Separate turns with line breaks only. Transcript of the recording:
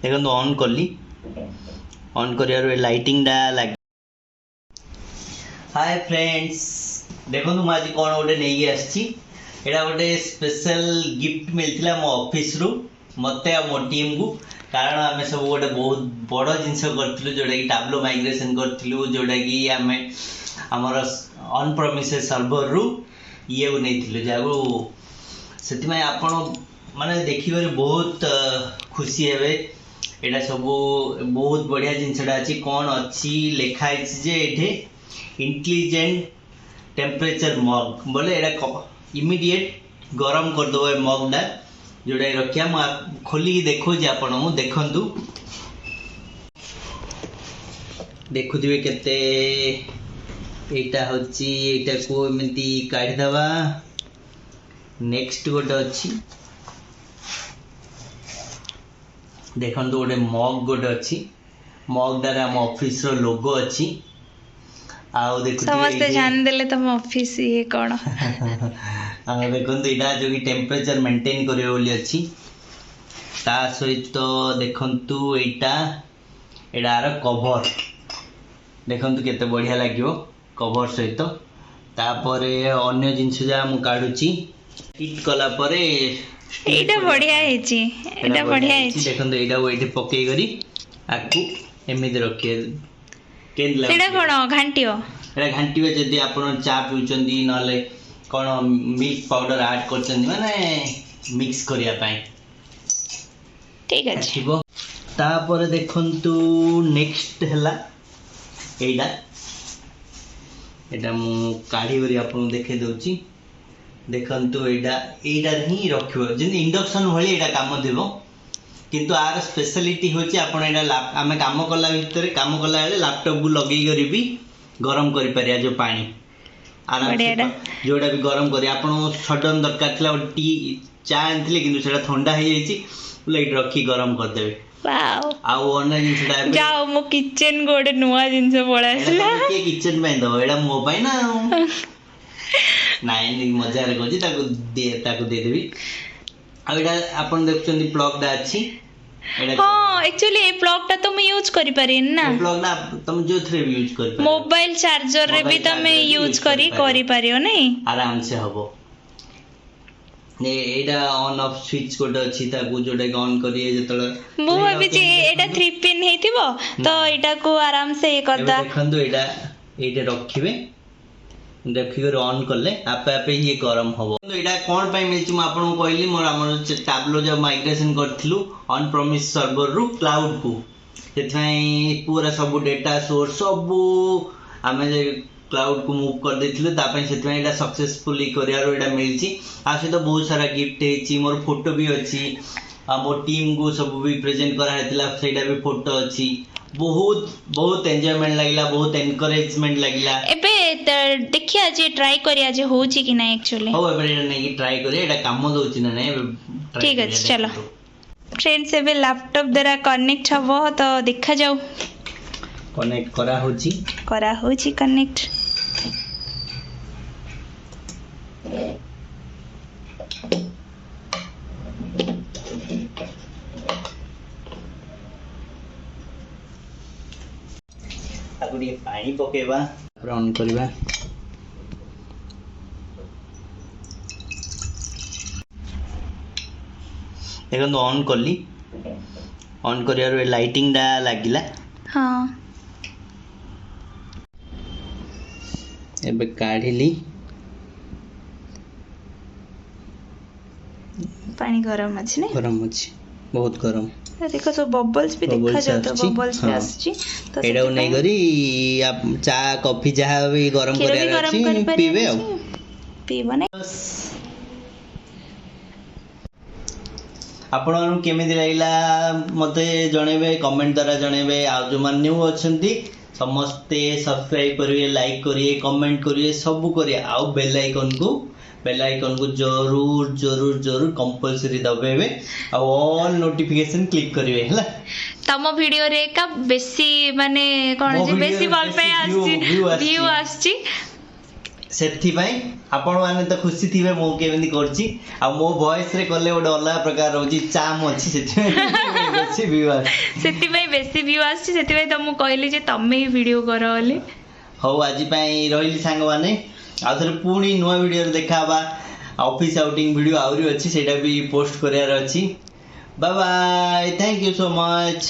देखो ऑन कली ऑन कर लाइटिंग लग। हाय फ्रेंड्स देखो मुझे आज कौन गोटे नहीं आसी एटा गोटे स्पेशल गिफ्ट मिलता मो ऑफिस रु मते मो टीम को कारण आम सब गोटे बहुत बड़ जिनस करूँ जोटा कि टैब्लो माइग्रेशन करूँ जोटा कि आम आमर ऑन प्रमिसेस सर्वर रु ये नहीं जहाँ से आपण माने देखिए बहुत खुशी हे। यहाँ सब बहुत बढ़िया जिनसा अच्छी कौन अच्छी लिखाई जे ये इंटेलिजेंट टेम्परेचर मग बोले यहाँ इमिडिएट गरम करदे मगटा जोटा रखिया मुझे खोलिकी देखो आपण देखु देखुवे केते एटा होची एटा को एमती काढ़ीदवा। नेक्स्ट गोटे अच्छी देखो गोटे मग गोटे अच्छी मगटार आम ऑफिस रो लोगो अच्छी आउ देखो
समस्त जान देले तम ऑफिस ये कोन
देखो यहाँ जो कि टेम्परेचर मेंटेन करे बोली अच्छी ता सहित देखंतु एटार कवर देखंतु केते बढ़िया लागियो कवर सहित तापर अन्य जिनस जहाँ मु काढुची हिट कला परे
एटा बढ़िया हेची एटा बढ़िया हेची
देखंतु एटा एठी पकेई करी आकु एमिति रखिए केन
सेटा कोन घांटियो
एटा घांटियो जदी आपण चा पिउचंदी नले कोन मिल्क पाउडर ऐड करचंदी माने मिक्स करिया पाए
ठीक अछि
तापर देखंतु नेक्स्ट हला एटा एटा मु काढी करी आपन देखे दउची देखंतु एटा ही रखियो जे इंडक्शन भली एटा काम देबो किंतु आर स्पेशलिटी होची आपण एटा आमे काम कला भितर काम कला बेले लैपटॉप को लगेई करी भी गरम करि परिया जो पानी आराम से जोड़ा भी गरम करी आपण सडन दरकार थला टी चा आनथिले किंतु सेटा ठंडा हे जाईची लाइट रखी गरम कर देबे।
वाओ
आउ ऑन जिनसटा
जाओ मो किचन गोडे नुवा जिनस पळासला
के किचन में दो एडा मो पाई ना नाइन मजा रे कोजी ताको दे देबी। आ एडा आपण देखछन प्लग दा अछि एडा
हां एक्चुअली ए प्लग ता तुम यूज करि पारिन ना
प्लग ना तुम जो थ्रे भी यूज कर
मोबाइल चार्जर रे भी तुम यूज करि पारियो नहीं
आराम से हबो ने एडा ऑन ऑफ स्विच कोड अछि ताको जोडे ऑन करिए जतले
मु भाबी जे एडा 3 पिन हेतिबो तो एडा को आराम से करदा
देखंदो एडा रखिबे देखि कर ऑन करले आपे आपे ये गरम हबो। एडा कोन पय मिलछि म आपन कहली मोर हमर टैब्लो जब माइग्रेशन करथिलु ऑन प्रमिस सर्वर रु क्लाउड को सेथाई पूरा सब डेटा सोर्स सब आमे जे क्लाउड को मूव कर देथिलु तापय सेथाई एडा सक्सेसफुली करियारो एडा मिलछि आ से तो बहुत सारा गिफ्ट हेछि मोर फोटो भी अछि आ मोर टीम को सब भी प्रेजेंट करा हेतिला सेटा भी फोटो अछि बहुत बहुत एन्जॉयमेंट लागिला बहुत एनकरेजमेंट लागिला।
एबे देखिया जे ट्राई करिया जे होची कि ना एक्चुअली
हो एबे एटा नै ट्राई करिया एटा काम दोछि ना नै
ठीक अछि चलो फ्रेंड्स एबे लैपटॉप द्वारा कनेक्ट हबो तो देखा जाऊ
कनेक्ट करा होची
कनेक्ट
आगुडी पानी पकेबा ऑन करबा देखो ऑन कली ऑन करियार लाइटिंग लागिला
हां
एबे काढिली
पानी गरम अछि ने
गरम अछि बहुत गरम
देखो सब बबल्स भी देखा जाता बबल्स भी आछि
तो एडा नै करी आप चा कॉफी जहा भी गरम करिया
पीबो ने
आपण केमिति लागला मते जणेबे कमेंट द्वारा जणेबे आ जो मान न्यू अछंती समस्त सब्सक्राइब करिए लाइक करिए कमेंट करिए सब करिए आ बेल आइकन को जरूर जरूर जरूर कंपलसरी दबेबे आ ऑल नोटिफिकेशन क्लिक करिवे हला
तम वीडियो रे का बेसी माने कोन जे बेसी भल पे आछि व्यू आछि
ସେଥିପାଇଁ ଆପଣମାନେ ତ ଖୁସି ଥିବେ ମୁଁ କେମିତି କରୁଛି ଆଉ ମୋ ଭଏସରେ କଲେ ଗୋଟେ ଅଲଗା ପ୍ରକାର ରହୁଛି ଚାମ୍ ଅଛି ସେଥିପାଇଁ ବେଶୀ ଭିଉ ଆସୁଛି
ସେଥିପାଇଁ ବେଶୀ ଭିଉ ଆସୁଛି ସେଥିପାଇଁ ତ ମୁଁ କହିଲି ଯେ ତମେ ହିଁ ଭିଡ଼ିଓ କର ବୋଲି।
ହଉ ଆଜି ପାଇଁ ରହିଲି ସାଙ୍ଗମାନେ ଆଉ ଥରେ ପୁଣି ନୂଆ ଭିଡ଼ିଓରେ ଦେଖାହେବା ଅଫିସ୍ ଆଉଟିଂ ଭିଡ଼ିଓ ଆହୁରି ଅଛି ସେଇଟା ବି ପୋଷ୍ଟ କରିବାର ଅଛି bye bye thank you so much.